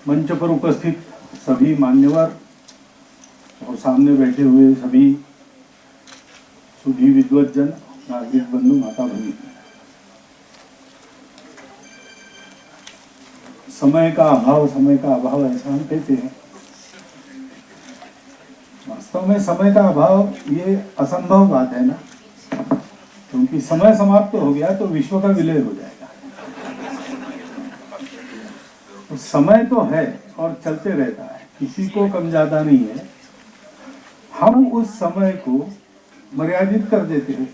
मंच पर उपस्थित सभी मान्यवर और सामने बैठे हुए सभी सुधी विद्वज्जन, नागरिक बंधु, माता भगिनी, समय का अभाव ऐसा हम कहते हैं। वास्तव में समय का अभाव ये असंभव बात है ना, क्योंकि समय समाप्त हो गया तो विश्व का विलय हो जाएगा। तो समय तो है और चलते रहता है, किसी को कम ज्यादा नहीं है। हम उस समय को मर्यादित कर देते हैं।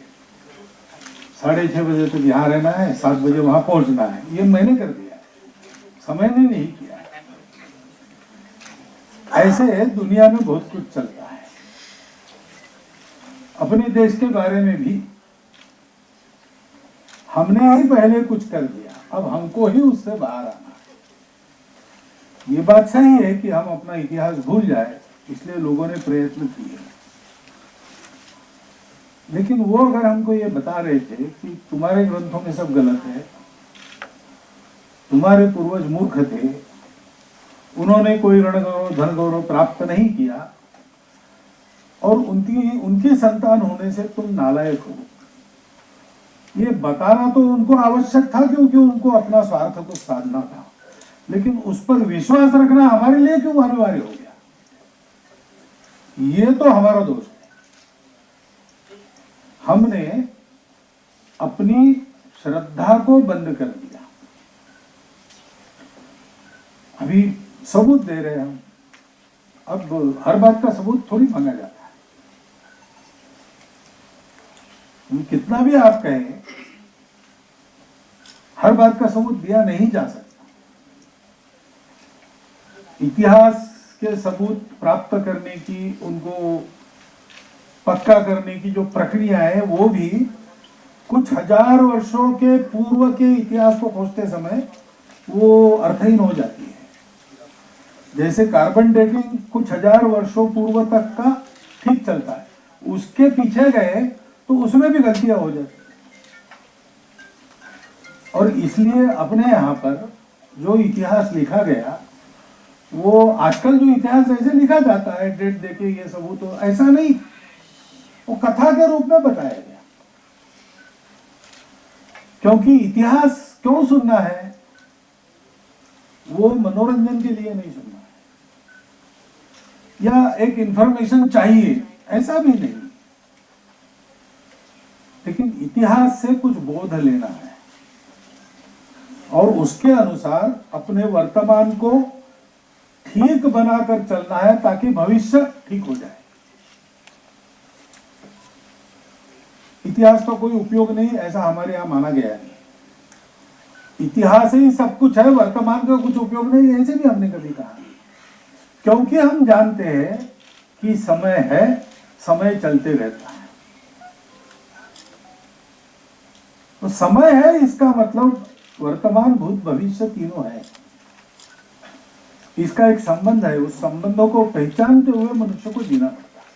6:30 बजे तक यहाँ रहना है, 7 बजे वहां पहुंचना है, ये मैंने कर दिया है, समय ने नहीं किया है। ऐसे दुनिया में बहुत कुछ चलता है। अपने देश के बारे में भी हमने ही पहले कुछ कर दिया, अब हमको ही उससे बाहर आना है। ये बात सही है कि हम अपना इतिहास भूल जाए, इसलिए लोगों ने प्रयत्न किए। लेकिन वो अगर हमको ये बता रहे थे कि तुम्हारे ग्रंथों में सब गलत है, तुम्हारे पूर्वज मूर्ख थे, उन्होंने कोई रण गौरव धन गौरव प्राप्त नहीं किया और उनकी संतान होने से तुम नालायक हो, ये बताना तो उनको आवश्यक था, क्योंकि उनको अपना स्वार्थ को साधना था। लेकिन उस पर विश्वास रखना हमारे लिए क्यों अनिवार्य हो गया? ये तो हमारा दोष है। हमने अपनी श्रद्धा को बंद कर दिया। अभी सबूत दे रहे हैं हम, अब हर बात का सबूत थोड़ी मांगा जाता है। कितना भी आप कहें, हर बात का सबूत दिया नहीं जा सकता। इतिहास के सबूत प्राप्त करने की, उनको पक्का करने की जो प्रक्रिया है, वो भी कुछ हजार वर्षों के पूर्व के इतिहास को खोजते समय वो अर्थहीन हो जाती है। जैसे कार्बन डेटिंग कुछ हजार वर्षों पूर्व तक का ठीक चलता है, उसके पीछे गए तो उसमें भी गलतियां हो जाती है। और इसलिए अपने यहाँ पर जो इतिहास लिखा गया, वो आजकल जो इतिहास ऐसे लिखा जाता है, डेट देके ये सबूत, तो ऐसा नहीं, वो कथा के रूप में बताया गया। क्योंकि इतिहास क्यों सुनना है? वो मनोरंजन के लिए नहीं सुनना है, या एक इंफॉर्मेशन चाहिए, ऐसा भी नहीं। लेकिन इतिहास से कुछ बोध लेना है और उसके अनुसार अपने वर्तमान को ठीक बनाकर चलना है, ताकि भविष्य ठीक हो जाए। इतिहास का कोई उपयोग नहीं, ऐसा हमारे यहां माना गया है। इतिहास ही सब कुछ है, वर्तमान का कुछ उपयोग नहीं, ऐसे भी हमने कभी कहा। क्योंकि हम जानते हैं कि समय है, समय चलते रहता है। तो समय है, इसका मतलब वर्तमान, भूत, भविष्य तीनों है। इसका एक संबंध है। उस संबंधों को पहचानते हुए मनुष्य को जीना पड़ता है।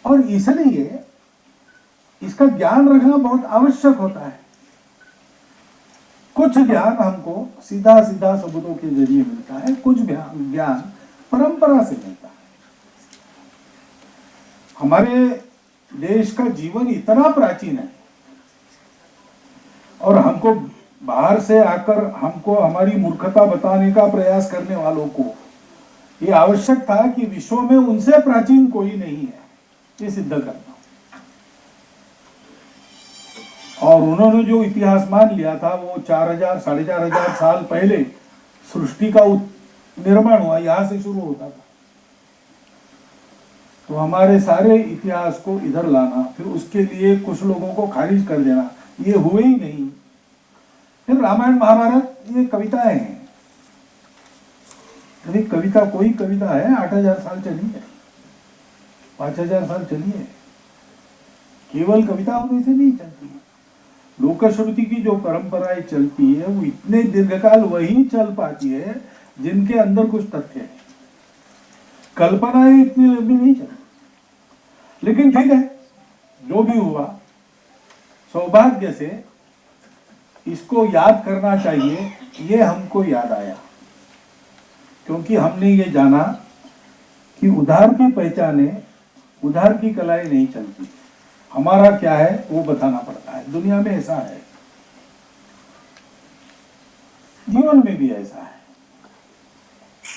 और इसलिए इसका ज्ञान रखना बहुत आवश्यक होता है। कुछ ज्ञान हमको सीधा सीधा सबूतों के जरिए मिलता है, कुछ ज्ञान परंपरा से मिलता है। हमारे देश का जीवन इतना प्राचीन है और हमको बाहर से आकर हमको हमारी मूर्खता बताने का प्रयास करने वालों को ये आवश्यक था कि विश्व में उनसे प्राचीन कोई नहीं है, ये सिद्ध करना। और उन्होंने जो इतिहास मान लिया था, वो 4000 4500 साल पहले सृष्टि का निर्माण हुआ, यहां से शुरू होता था। तो हमारे सारे इतिहास को इधर लाना, फिर उसके लिए कुछ लोगों को खारिज कर देना, ये हुए ही नहीं। फिर रामायण महाभारत ये कविताएं हैं। यदि कविता कोई कविता है, 8000 साल चली है, 5000 साल चली है। केवल कविता होने से नहीं चलती है। लोकश्रुति की जो परंपराएं चलती है, वो इतने दीर्घकाल वही चल पाती है जिनके अंदर कुछ तथ्य है। कल्पनाएं इतनी लंबी नहीं चलती। लेकिन ठीक है, जो भी हुआ, सौभाग्य से इसको याद करना चाहिए, ये हमको याद आया, क्योंकि हमने ये जाना कि उधार की पहचाने, उधार की कलाएं नहीं चलती। हमारा क्या है वो बताना पड़ता है। दुनिया में ऐसा है, जीवन में भी ऐसा है।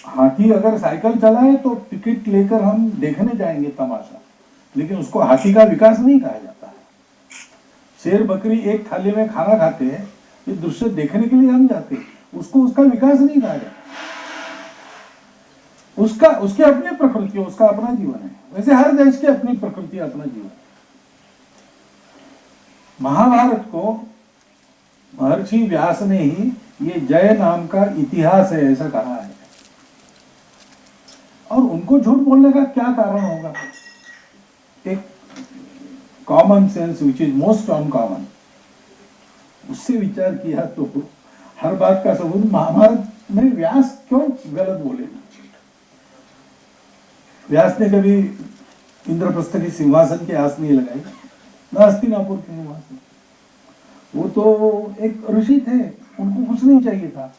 हाथी अगर साइकिल चलाए तो टिकट लेकर हम देखने जाएंगे तमाशा, लेकिन उसको हाथी का विकास नहीं कहा जाता है। शेर बकरी एक थाली में खाना खाते हैं, ये दृश्य देखने के लिए हम जाते हैं, उसको उसका विकास नहीं कहा जाता। उसका उसकी अपनी प्रकृति, उसका अपना जीवन है। वैसे हर देश की अपनी प्रकृति, अपना जीवन। महाभारत को महर्षि व्यास ने ही ये जय नाम का इतिहास है ऐसा कहा है। और उनको झूठ बोलने का क्या कारण होगा? एक common sense which is most uncommon, उससे विचार किया तो हर बात का सबूत महाभारत में व्यास क्यों गलत बोले? व्यास ने कभी इंद्रप्रस्थ की सिंहासन की आस नहीं लगाई, न हस्तिनापुर के सिंहासन। वो तो एक ऋषि थे, उनको कुछ नहीं चाहिए था।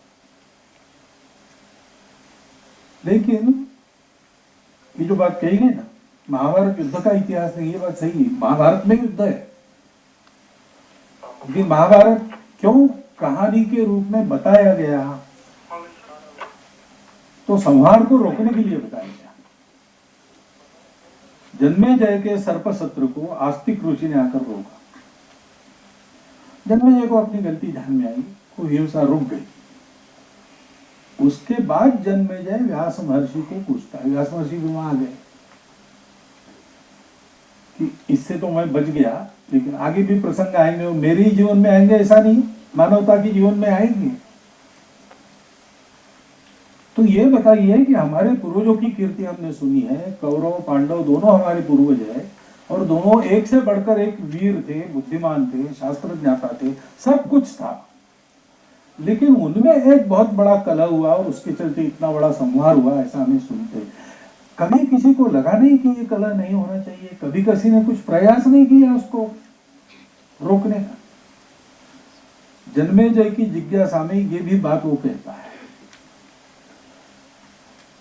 लेकिन ये जो बात कही गई ना, महाभारत युद्ध का इतिहास नहीं, ये बात सही है। महाभारत में युद्ध है, लेकिन महाभारत क्यों कहानी के रूप में बताया गया? तो संहार को रोकने के लिए बताया गया। जन्मेजय के सर्प सत्र को आस्तिक ऋषि ने आकर रोका। जन्मेजय को अपनी गलती ध्यान में आई, वो हिंसा रुक गई। उसके बाद जन्मेजय व्यास महर्षि को पूछता है, व्यास महर्षि भी वहां आ गए कि इससे तो मैं बच गया, लेकिन आगे भी प्रसंग आएंगे, वो मेरे ही जीवन में आएंगे ऐसा नहीं, मानवता के जीवन में आएंगे। तो ये बताइए कि हमारे पूर्वजों की कीर्ति हमने सुनी है, कौरव पांडव दोनों हमारे पूर्वज है, और दोनों एक से बढ़कर एक वीर थे, बुद्धिमान थे, शास्त्र ज्ञाता थे, सब कुछ था। लेकिन उनमें एक बहुत बड़ा कलह हुआ और उसके चलते इतना बड़ा संहार हुआ, ऐसा हमें सुनते। कभी किसी को लगा नहीं कि ये कलह नहीं होना चाहिए? कभी किसी ने कुछ प्रयास नहीं किया उसको रोकने का? जन्मेजय की जिज्ञासा में ये भी बात वो कहता है,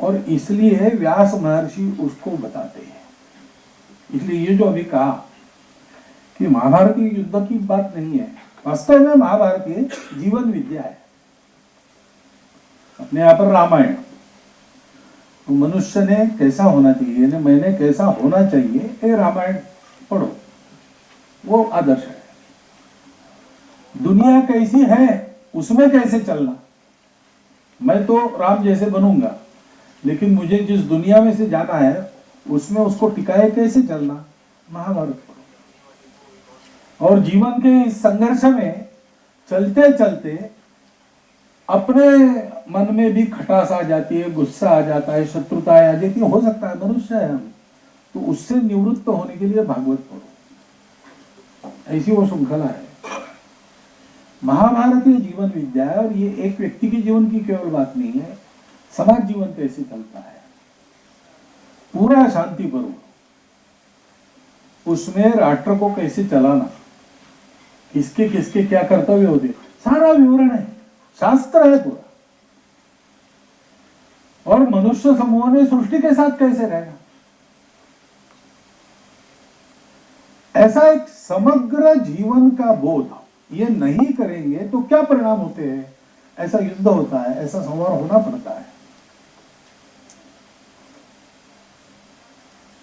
और इसलिए व्यास महर्षि उसको बताते हैं। इसलिए ये जो अभी कहा कि महाभारत युद्ध की बात नहीं है, वास्तव में महाभारत ये जीवन विद्या है। अपने यहाँ पर रामायण, तो मनुष्य ने कैसा होना चाहिए, मैंने कैसा होना चाहिए, ये रामायण पढ़ो, वो आदर्श है। दुनिया कैसी है उसमें कैसे चलना, मैं तो राम जैसे बनूंगा, लेकिन मुझे जिस दुनिया में से जाना है उसमें उसको टिकाए कैसे चलना, महाभारत पढ़ो। और जीवन के इस संघर्ष में चलते चलते अपने मन में भी खटास आ जाती है, गुस्सा आ जाता है, शत्रुता आ जाती है, हो सकता है, मनुष्य है हम, तो उससे निवृत्त होने के लिए भागवत पढ़ो। ऐसी वो श्रृंखला है। महाभारत ये जीवन विद्या है, और ये एक व्यक्ति के जीवन की केवल बात नहीं है, समाज जीवन कैसे चलता है, पूरा शांति पर्व, उसमें राष्ट्र को कैसे चलाना, किसके किसके क्या कर्तव्य होते, सारा विवरण है, शास्त्र है पूरा। और मनुष्य समूह ने सृष्टि के साथ कैसे रहना, ऐसा एक समग्र जीवन का बोध ये नहीं करेंगे तो क्या परिणाम होते हैं? ऐसा युद्ध होता है, ऐसा संहार होना पड़ता है।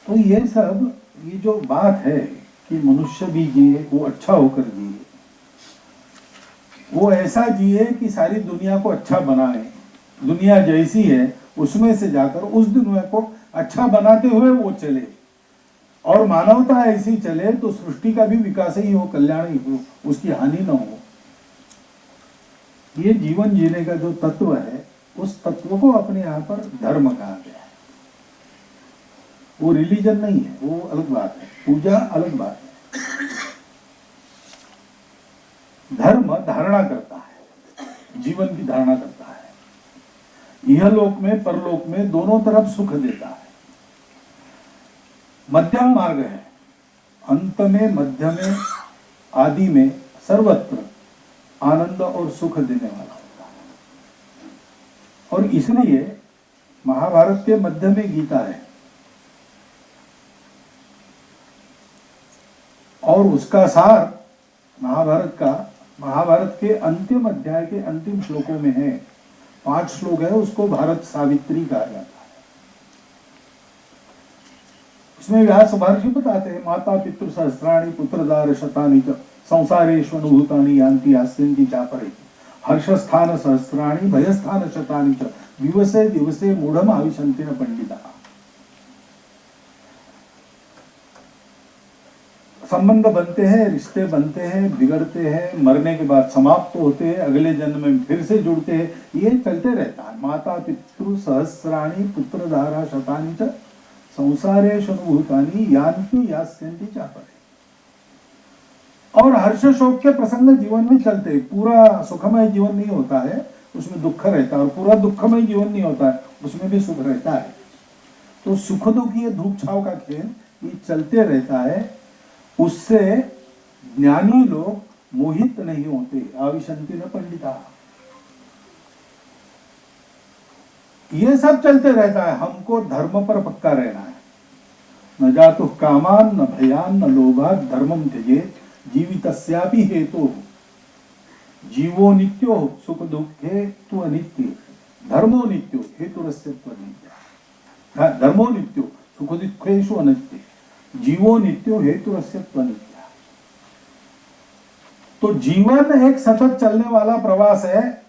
तो ये सब, ये जो बात है कि मनुष्य भी जिए, वो अच्छा होकर जिए, वो ऐसा जिए कि सारी दुनिया को अच्छा बनाए, दुनिया जैसी है उसमें से जाकर उस दुनिया को अच्छा बनाते हुए वो चले, और मानवता ऐसी चले तो सृष्टि का भी विकास ही हो, कल्याण ही हो, उसकी हानि न हो। ये जीवन जीने का जो तत्व है, उस तत्व को अपने यहाँ पर धर्म कहा गया है। वो रिलीजन नहीं है, वो अलग बात है, पूजा अलग बात है। धर्म धारणा करता है, जीवन की धारणा करता है, इहलोक में परलोक में दोनों तरफ सुख देता है। मध्यम मार्ग है, अंत में, मध्य में, आदि में, सर्वत्र आनंद और सुख देने वाला होता है। और इसलिए महाभारत के मध्य में गीता है और उसका सार महाभारत के अंतिम अध्याय के अंतिम श्लोकों में है। 5 श्लोक है, उसको भारत सावित्री कहा जाता है। उसमें व्यास महर्षि बताते हैं, माता पितृ सहस्राणि पुत्रदार शतानि च संसारेष्वनुभूतानि यान्ति यास्यन्ति चापरे हर्षस्थान सहस्राणि भयस्थान शतानि च दिवसे दिवसे मूढ़म आविशन्ति न पंडिता। संबंध बनते हैं, रिश्ते बनते हैं, बिगड़ते हैं, मरने के बाद समाप्त होते हैं, अगले जन्म में फिर से जुड़ते हैं, ये चलते रहता है। माता पितृ सहस्राणि पुत्रधारा शतानि च संसारेषु अनुभूतानि यान्ति यास्यन्ति चापरे। और हर्ष शोक के प्रसंग जीवन में चलते हैं। पूरा सुखमय जीवन नहीं होता है, उसमें दुख रहता है, और पूरा दुखमय जीवन नहीं होता है, उसमें भी सुख रहता है। तो सुख दुख ये धूप छाव का खेल ये चलते रहता है। उससे ज्ञानी लोग मोहित नहीं होते, आविशन्ति न पंडिता। ये सब चलते रहता है। हमको धर्म पर पक्का रहना है। न जातु कामान न भयान न लोभात धर्मम त्यजेत जीवितस्यापि हेतु जीवो नित्यो सुख दुखे तु अनित्य धर्मो नित्यो हेतुरस्य त्वनित्य। धर्मो नित्यो सुख दुखेषु अनित्य जीवो नित्यो हेतुरस्य त्वनित्य। तो जीवन एक सतत चलने वाला प्रवास है।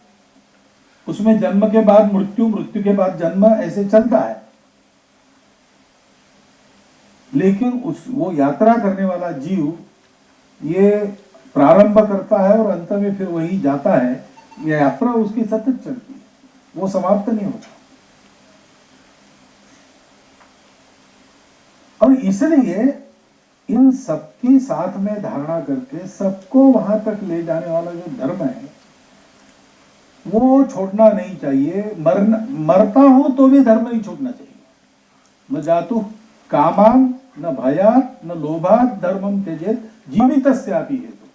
उसमें जन्म के बाद मृत्यु, मृत्यु के बाद जन्म, ऐसे चलता है। लेकिन वो यात्रा करने वाला जीव ये प्रारंभ करता है और अंत में फिर वही जाता है। यह यात्रा उसकी सतत चलती है, वो समाप्त नहीं होता। और इसलिए इन सबकी साथ में धारणा करके सबको वहां तक ले जाने वाला जो धर्म है वो छोड़ना नहीं चाहिए। मरता हूं तो भी धर्म नहीं छोड़ना चाहिए। न जातु कामान न भयात न लोभात धर्मम त्यजेत जीवितस्यापि हेतु।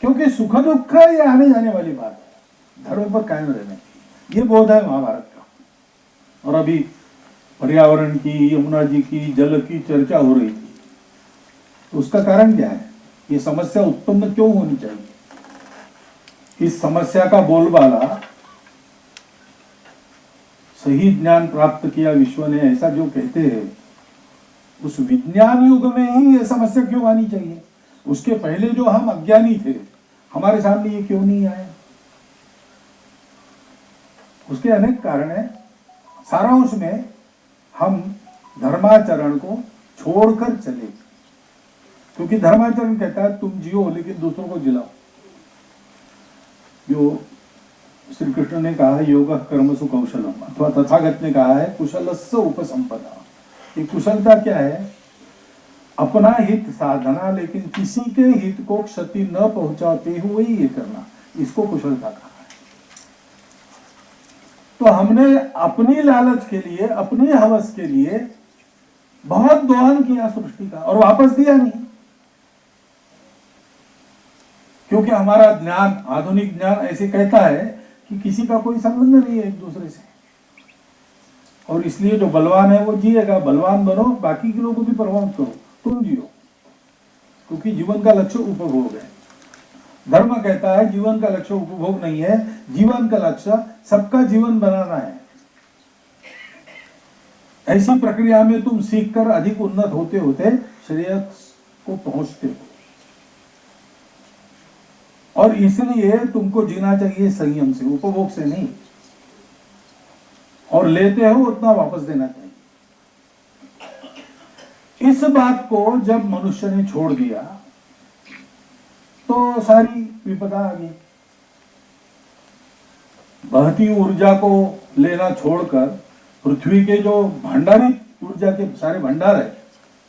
क्योंकि सुख दुख ये आने जाने वाली बात है, धर्म पर कायम रहने की ये बोध है महाभारत का। और अभी पर्यावरण की, यमुना जी की, जल की चर्चा हो रही थी, तो उसका कारण क्या है? ये समस्या उत्पन्न क्यों होनी चाहिए? इस समस्या का बोलबाला सही ज्ञान प्राप्त किया विश्व ने, ऐसा जो कहते हैं, उस विज्ञान युग में ही ये समस्या क्यों आनी चाहिए? उसके पहले जो हम अज्ञानी थे, हमारे सामने ये क्यों नहीं आया? उसके अनेक कारण है। सारांश में हम धर्माचरण को छोड़कर चले, क्योंकि धर्माचरण कहता है तुम जियो लेकिन दूसरों को जिलाओ। जो श्री कृष्ण ने कहा है योग कर्मसु कौशलम, अथवा तथागत ने कहा है कुशलस्य उपसंपदा। ये कुशलता क्या है? अपना हित साधना, लेकिन किसी के हित को क्षति न पहुंचाते हुए ये करना, इसको कुशलता कहा है। तो हमने अपनी लालच के लिए, अपनी हवस के लिए बहुत दोहन किया सृष्टि का और वापस दिया नहीं, क्योंकि हमारा ज्ञान, आधुनिक ज्ञान ऐसे कहता है कि किसी का कोई संबंध नहीं है एक दूसरे से, और इसलिए जो बलवान है वो जिएगा। बलवान बनो, बाकी के लोगों को भी प्रभावित करो, तुम जियो, क्योंकि जीवन का लक्ष्य उपभोग है। धर्म कहता है जीवन का लक्ष्य उपभोग नहीं है, जीवन का लक्ष्य सबका जीवन बनाना है। ऐसी प्रक्रिया में तुम सीखकर अधिक उन्नत होते होते श्रेय को पहुंचते हो। और इसलिए तुमको जीना चाहिए संयम से, उपभोग से नहीं। और लेते हो उतना वापस देना चाहिए। इस बात को जब मनुष्य ने छोड़ दिया तो सारी विपदा आ गई। बहती ऊर्जा को लेना छोड़कर पृथ्वी के जो भंडारित ऊर्जा के सारे भंडार है,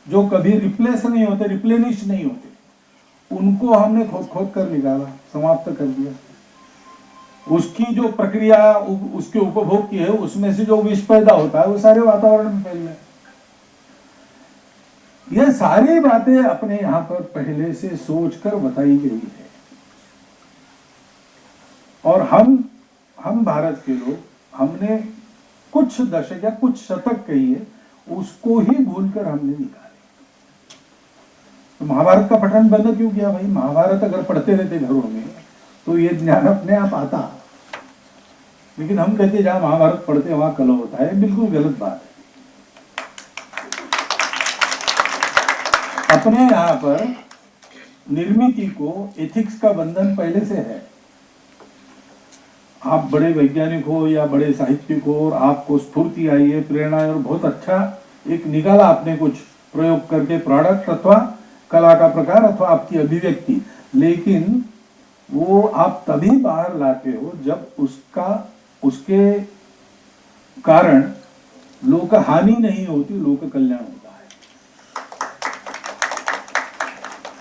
जो कभी रिप्लेस नहीं होते, रिप्लेनिश नहीं होते, उनको हमने खोद खोद कर निकाला, समाप्त कर दिया। उसकी जो प्रक्रिया उसके उपभोग की है, उसमें से जो विष पैदा होता है वो सारे वातावरण में फैल गए। ये सारी बातें अपने यहाँ पर पहले से सोचकर बताई गई है। और हम भारत के लोग, हमने कुछ दशक या कुछ शतक कहिए, उसको ही भूलकर हमने निकाले। तो महाभारत का पठन बंद क्यों किया भाई? महाभारत अगर पढ़ते रहते घरों में तो ये ज्ञान अपने आप आता। लेकिन हम कहते जहां महाभारत पढ़ते वहां कलह होता है, बिल्कुल गलत बात है। अपने यहाँ पर निर्मिति को, एथिक्स का बंधन पहले से है। आप बड़े वैज्ञानिक हो या बड़े साहित्यिक हो और आपको स्फूर्ति आई है, प्रेरणा है और बहुत अच्छा एक निकाला आपने कुछ प्रयोग करके प्रोडक्ट अथवा कला का प्रकार अथवा आपकी अभिव्यक्ति, लेकिन वो आप तभी बाहर लाते हो जब उसके कारण लोक हानि नहीं होती, लोक कल्याण होता है।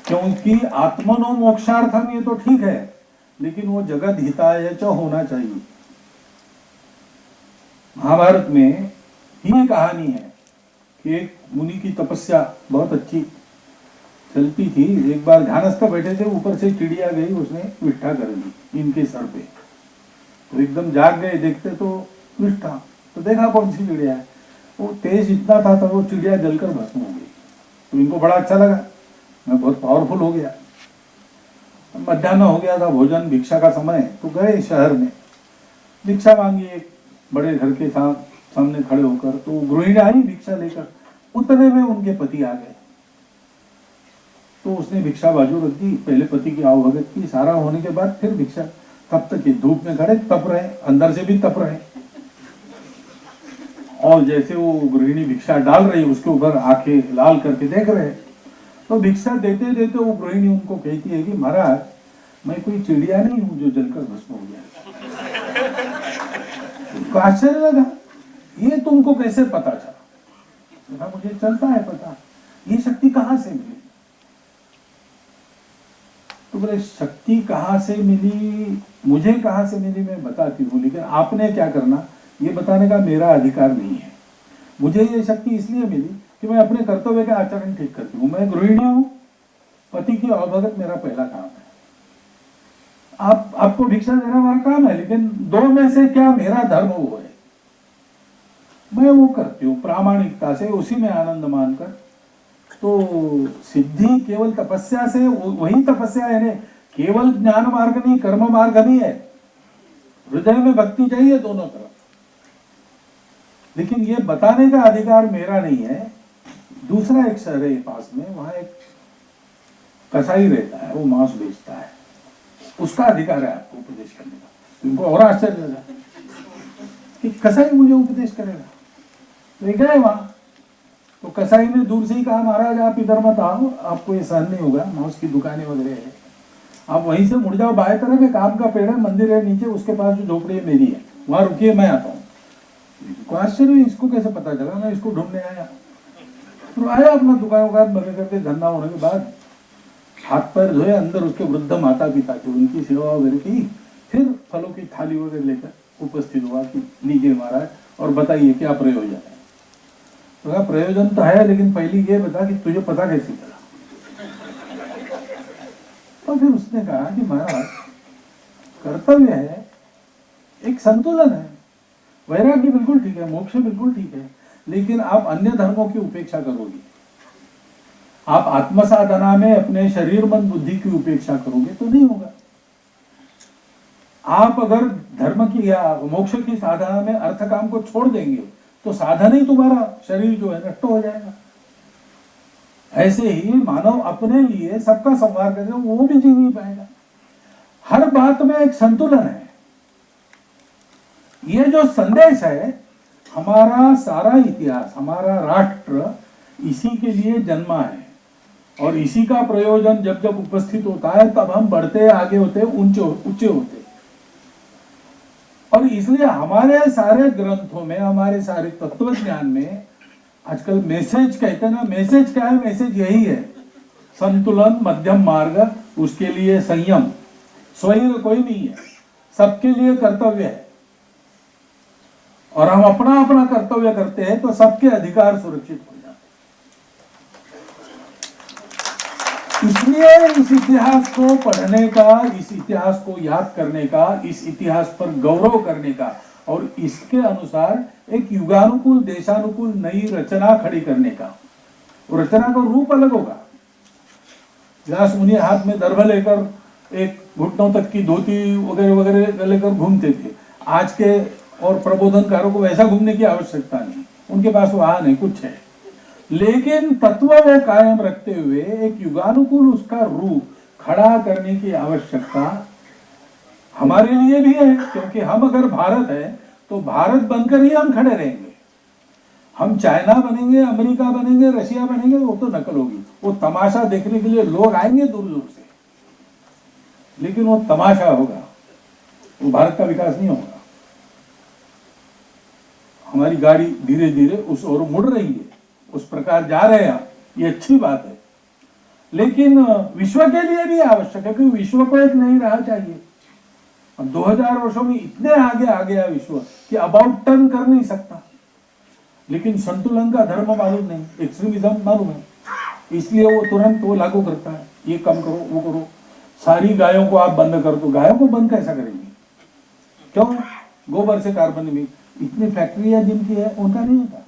क्योंकि आत्मनो मोक्षार्थम ये तो ठीक है, लेकिन वो जगत हिताय च होना चाहिए। महाभारत में ही कहानी है कि एक मुनि की तपस्या बहुत अच्छी चलती थी। एक बार ध्यानस्थ बैठे थे, ऊपर से चिड़िया गई, उसने विष्ठा कर दी इनके सर पे। तो एकदम जाग गए, देखते तो विष्ठा। तो देखा कौन सी चिड़िया है, वो तेज इतना था तो वो चिड़िया जलकर भस्म हो गई। तो इनको बड़ा अच्छा लगा, मैं बहुत पावरफुल हो गया। मध्याह्न हो गया था, भोजन भिक्षा का समय, तो गए शहर में, भिक्षा मांगी एक बड़े घर के सामने खड़े होकर। तो गृहिणी आई भिक्षा लेकर, उतने में उनके पति आ गए। तो उसने भिक्षा बाजू रख दी, पहले पति की आवभगत की, सारा होने के बाद फिर भिक्षा। तब तक ये धूप में खड़े तप रहे, अंदर से भी तप रहे। और जैसे वो गृहिणी भिक्षा डाल रही, उसके ऊपर आंखें लाल करके देख रहे। तो भिक्षा देते देते वो गृहिणी उनको कहती है कि महाराज, मैं कोई चिड़िया नहीं हूं जो जलकर भस्म हो गया। तो आश्चर्य लगा, ये तुमको कैसे पता चला? मुझे चलता है पता, ये शक्ति कहां से मिली? तो बोले शक्ति कहां से मिली, मुझे कहां से मिली मैं बताती हूँ, लेकिन आपने क्या करना ये बताने का मेरा अधिकार नहीं है। मुझे ये शक्ति इसलिए मिली कि मैं अपने कर्तव्य का आचरण ठीक करती हूँ। मैं गृहिणी हूँ, पति की अवभगत मेरा पहला काम है। आपको भिक्षा देना हमारा काम है, लेकिन दो में से क्या मेरा धर्म वो है, मैं वो करती हूँ प्रामाणिकता से, उसी में आनंद मानकर। तो सिद्धि केवल तपस्या से, वही तपस्या है, केवल ज्ञान मार्ग नहीं, कर्म मार्ग नहीं है। हृदय में भक्ति चाहिए दोनों तरफ। लेकिन ये बताने का अधिकार मेरा नहीं है। दूसरा एक शहर है पास में, वहां एक कसाई रहता है, वो मांस बेचता है, उसका अधिकार है आपको उपदेश करने का। उनको और आश्चर्य लगा कि कसाई मुझे उपदेश करेगा। तो एक गए वहां, तो कसाई ने दूर से ही कहा, महाराज आप इधर मत आओ, आपको ये सहन नहीं होगा, मांस की दुकानें वगैरह है, आप वहीं से मुड़ जाओ, बाएं तरफ एक आम का पेड़ है, मंदिर है नीचे, उसके पास जो झोपड़ी है मेरी है, वहां रुकिए, मैं आता हूँ। आश्चर्य, इसको कैसे पता चला? मैं इसको ढूंढने आया। तो आया अपना दुकान बंद करके, धंधा होने के बाद हाथ पैर धोए, अंदर उसके वृद्ध माता पिता थे, उनकी सेवा वगैरह की, फिर फलों की थाली वगैरह लेकर उपस्थित हुआ कि लीजिए महाराज और बताइए क्या प्रयोजन है। तो प्रयोजन तो है, लेकिन पहली ये बता कि तुझे पता कैसे चला? तो फिर उसने कहा कि महाराज कर्तव्य है, एक संतुलन है, वैराग्य बिल्कुल ठीक है, मोक्ष बिल्कुल ठीक है, लेकिन आप अन्य धर्मों की उपेक्षा करोगे, आप आत्मसाधना में अपने शरीर मन बुद्धि की उपेक्षा करोगे तो नहीं होगा। आप अगर धर्म की या मोक्ष की साधना में अर्थ काम को छोड़ देंगे तो साधन ही तुम्हारा शरीर जो है नष्ट हो जाएगा। ऐसे ही मानव अपने लिए सबका संहार करेगा, वो भी जी नहीं पाएगा। हर बात में एक संतुलन है। ये जो संदेश है, हमारा सारा इतिहास, हमारा राष्ट्र इसी के लिए जन्मा है, और इसी का प्रयोजन जब जब उपस्थित होता है तब हम बढ़ते आगे होते, ऊंचे होते। और इसलिए हमारे सारे ग्रंथों में, हमारे सारे तत्व ज्ञान में आजकल मैसेज कहते हैं ना, मैसेज क्या है? मैसेज यही है, संतुलन, मध्यम मार्ग, उसके लिए संयम। स्वैर कोई नहीं है, सबके लिए कर्तव्य है, और हम अपना अपना कर्तव्य करते हैं तो सबके अधिकार सुरक्षित हो जाते हैं। इसलिए इसलिए इस इतिहास को पढ़ने का, इस इतिहास को याद करने का, इस इतिहास पर गौरव करने का और इसके अनुसार एक युगानुकूल, देशानुकूल नई रचना खड़ी करने का। वो रचना का रूप अलग होगा। व्यास मुनि हाथ में दर्भ लेकर एक घुटनों तक की धोती वगैरह वगैरह लेकर घूमते थे। आज के और प्रबोधनकारों को वैसा घूमने की आवश्यकता नहीं, उनके पास वाहन है, कुछ है, लेकिन तत्व वो कायम रखते हुए एक युगानुकूल उसका रूप खड़ा करने की आवश्यकता हमारे लिए भी है। क्योंकि हम अगर भारत है तो भारत बनकर ही हम खड़े रहेंगे। हम चाइना बनेंगे, अमेरिका बनेंगे, रशिया बनेंगे, वो तो नकल होगी। वो तमाशा देखने के लिए लोग आएंगे दूर दूर से, लेकिन वो तमाशा होगा, वो भारत का विकास नहीं होगा। हमारी गाड़ी धीरे धीरे उस ओर मुड़ रही है, उस प्रकार जा रहे हैं, ये अच्छी बात है। लेकिन विश्व के लिए भी आवश्यक है कि विश्व को एक नई राह चाहिए। अब 2000 वर्षों में इतने आगे आ गया विश्व कि अबाउट टर्न कर नहीं सकता, लेकिन संतुलन का धर्म मालूम नहीं, एक्सट्रीमिज्म मालूम है, इसलिए वो तुरंत वो लागू करता है, ये कम करो, वो करो। सारी गायों को आप बंद कर दो, गायों को बंद कैसा करेंगे? क्यों? गोबर से कार्बन में इतनी फैक्ट्रियां जिनकी है उनका नहीं होता,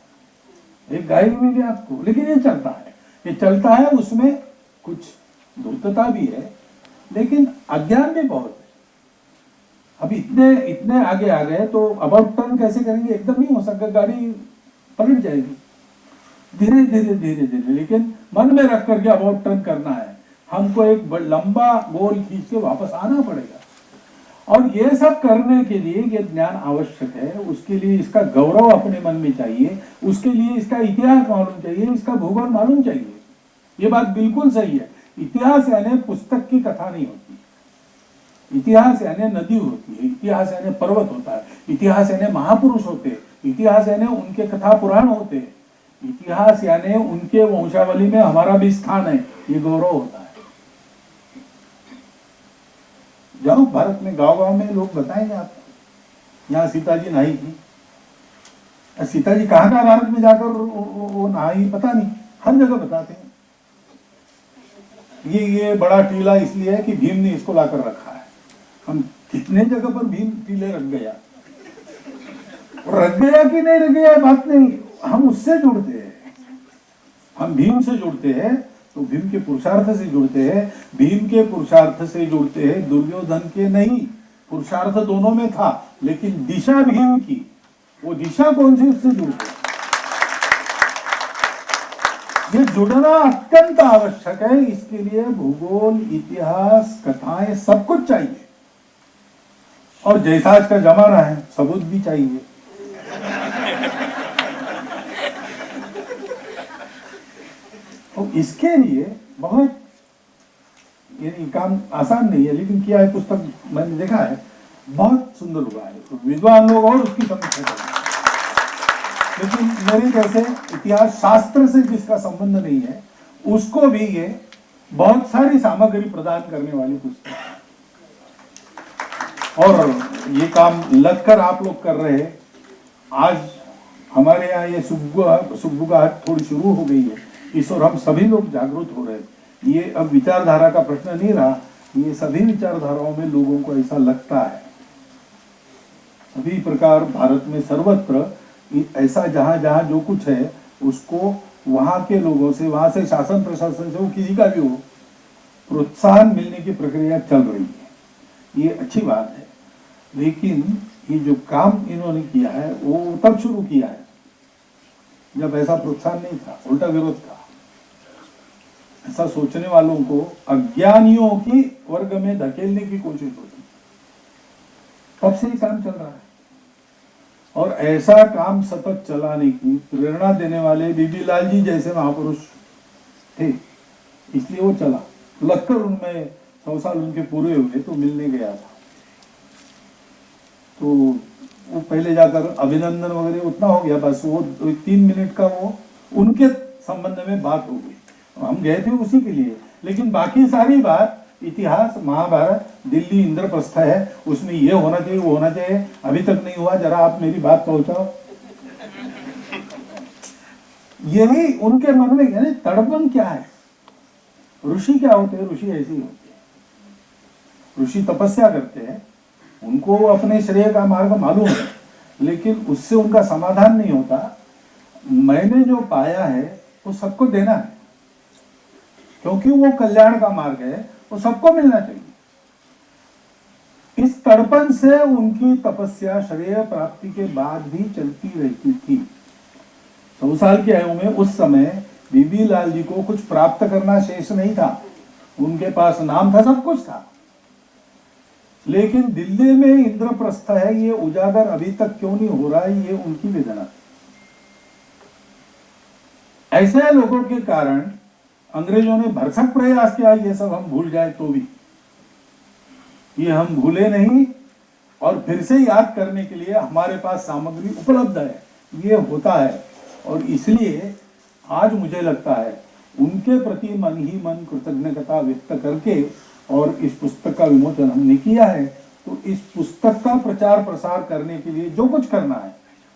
एक गाय भी मिली आपको, लेकिन ये चलता है, ये चलता है। उसमें कुछ धूर्तता भी है, लेकिन अज्ञान भी बहुत है। अब इतने आगे आ गए तो अबाउट टर्न कैसे करेंगे? एकदम नहीं हो सकता, गाड़ी पलट जाएगी। धीरे धीरे धीरे धीरे, लेकिन मन में रख करके अबाउट टर्न करना है। हमको एक लंबा गोल खींच के वापस आना पड़ेगा, और ये सब करने के लिए ये ज्ञान आवश्यक है। उसके लिए इसका गौरव अपने मन में चाहिए, उसके लिए इसका इतिहास मालूम चाहिए, इसका भूगोल मालूम चाहिए। ये बात बिल्कुल सही है। इतिहास यानी पुस्तक की कथा नहीं होती, इतिहास यानी नदी होती है, इतिहास यानी पर्वत होता है, इतिहास यानी महापुरुष होते हैं, इतिहास यानी उनके कथा पुराण होते हैं, इतिहास यानी उनके वंशावली में हमारा भी स्थान है, ये गौरव होता है। जाओ भारत में गांव गांव में लोग बताएंगे आपको, यहाँ सीता जी नहाई थी। सीता जी कहाँ कहाँ भारत में जाकर वो नहाई पता नहीं, हर जगह बताते हैं। ये बड़ा टीला इसलिए है कि भीम ने इसको लाकर रखा है। हम कितने जगह पर भीम टीले रख गया, रख गया कि नहीं रख गया बात नहीं, हम उससे जुड़ते हैं, हम भीम से जुड़ते हैं, तो भीम के पुरुषार्थ से जुड़ते हैं, भीम के पुरुषार्थ से जुड़ते हैं, दुर्योधन के नहीं। पुरुषार्थ दोनों में था, लेकिन दिशा भीम की, वो दिशा कौन सी, उससे जुड़ते हैं। ये जुड़ना अत्यंत आवश्यक है। इसके लिए भूगोल, इतिहास, कथाएं सब कुछ चाहिए, और जैसा आज का जमाना है सबूत भी चाहिए। तो इसके लिए बहुत, ये काम आसान नहीं है, लेकिन किया है, पुस्तक मैंने देखा है, बहुत सुंदर हुआ है। तो विद्वान लोग और उसकी समीक्षा करें, लेकिन मेरे जैसे इतिहास शास्त्र से जिसका संबंध नहीं है, उसको भी ये बहुत सारी सामग्री प्रदान करने वाली पुस्तक है। और ये काम लगकर आप लोग कर रहे हैं। आज हमारे यहाँ ये सुबुगाहट थोड़ी शुरू हो गई है, इस और हम सभी लोग जागरूक हो रहे हैं। ये अब विचारधारा का प्रश्न नहीं रहा, ये सभी विचारधाराओं में लोगों को ऐसा लगता है। सभी प्रकार भारत में सर्वत्र ऐसा जहां जहां जो कुछ है उसको वहां के लोगों से, वहां से शासन प्रशासन से, वो किसी का भी हो, प्रोत्साहन मिलने की प्रक्रिया चल रही है। ये अच्छी बात है, लेकिन ये जो काम इन्होंने किया है वो तब शुरू किया है जब ऐसा प्रोत्साहन नहीं था, उल्टा विरोध था। ऐसा सोचने वालों को अज्ञानियों की वर्ग में धकेलने की कोशिश होती, तब से ही काम चल रहा है। और ऐसा काम सतत चलाने की प्रेरणा देने वाले बीबी लाल जी जैसे महापुरुष थे, इसलिए वो चला। लगकर उनमें 100 साल उनके पूरे हुए तो मिलने गया था, तो वो पहले जाकर अभिनंदन वगैरह उतना हो गया, बस वो 3 मिनट का वो उनके संबंध में बात हो गई। हम गए थे उसी के लिए, लेकिन बाकी सारी बात इतिहास, महाभारत, दिल्ली इंद्रप्रस्थ है, उसमें ये होना चाहिए, वो होना चाहिए, अभी तक नहीं हुआ, जरा आप मेरी बात पहुंचाओ। यही उनके मन में, यानी तड़पन क्या है, ऋषि क्या होते हैं? ऋषि ऐसे ही होते हैं। ऋषि तपस्या करते हैं, उनको अपने श्रेय का मार्ग मालूम है, लेकिन उससे उनका समाधान नहीं होता। मैंने जो पाया है वो सबको देना है, क्योंकि वो कल्याण का मार्ग है, वो सबको मिलना चाहिए। इस तड़पन से उनकी तपस्या श्रेय प्राप्ति के बाद भी चलती रहती थी। 100 साल की आयु में उस समय बीबी लाल जी को कुछ प्राप्त करना शेष नहीं था। उनके पास नाम था, सब कुछ था, लेकिन दिल्ली में इंद्रप्रस्थ है, ये उजागर अभी तक क्यों नहीं हो रहा है, ये उनकी वेदना थी। ऐसे लोगों के कारण अंग्रेजों ने भरसक प्रयास किया ये सब हम भूल जाए, तो भी ये हम भूले नहीं, और फिर से याद करने के लिए हमारे पास सामग्री उपलब्ध है, ये होता है। और इसलिए आज मुझे लगता है उनके प्रति मन ही मन कृतज्ञता व्यक्त करके और इस पुस्तक का विमोचन हमने किया है। तो इस पुस्तक का प्रचार प्रसार करने के लिए जो कुछ करना है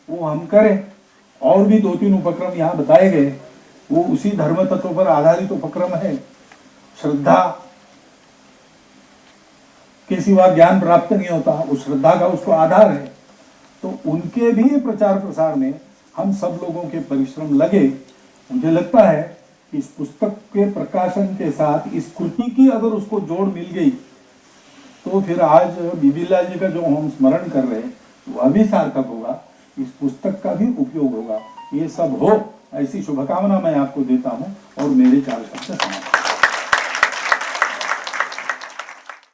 वो हम करें। और भी 2-3 उपक्रम यहाँ बताए गए, वो उसी धर्म तत्व पर आधारित उपक्रम है। श्रद्धा के सिवा ज्ञान प्राप्त नहीं होता, उस श्रद्धा का उसको आधार है। तो उनके भी प्रचार प्रसार में हम सब लोगों के परिश्रम लगे। मुझे लगता है कि इस पुस्तक के प्रकाशन के साथ इस कृति की अगर उसको जोड़ मिल गई तो फिर आज बीबी लाल जी का जो हम स्मरण कर रहे हैं वह भी सार्थक होगा, इस पुस्तक का भी उपयोग होगा। ये सब हो, ऐसी शुभकामना मैं आपको देता हूँ और मेरे 4 शब्द समाप्त।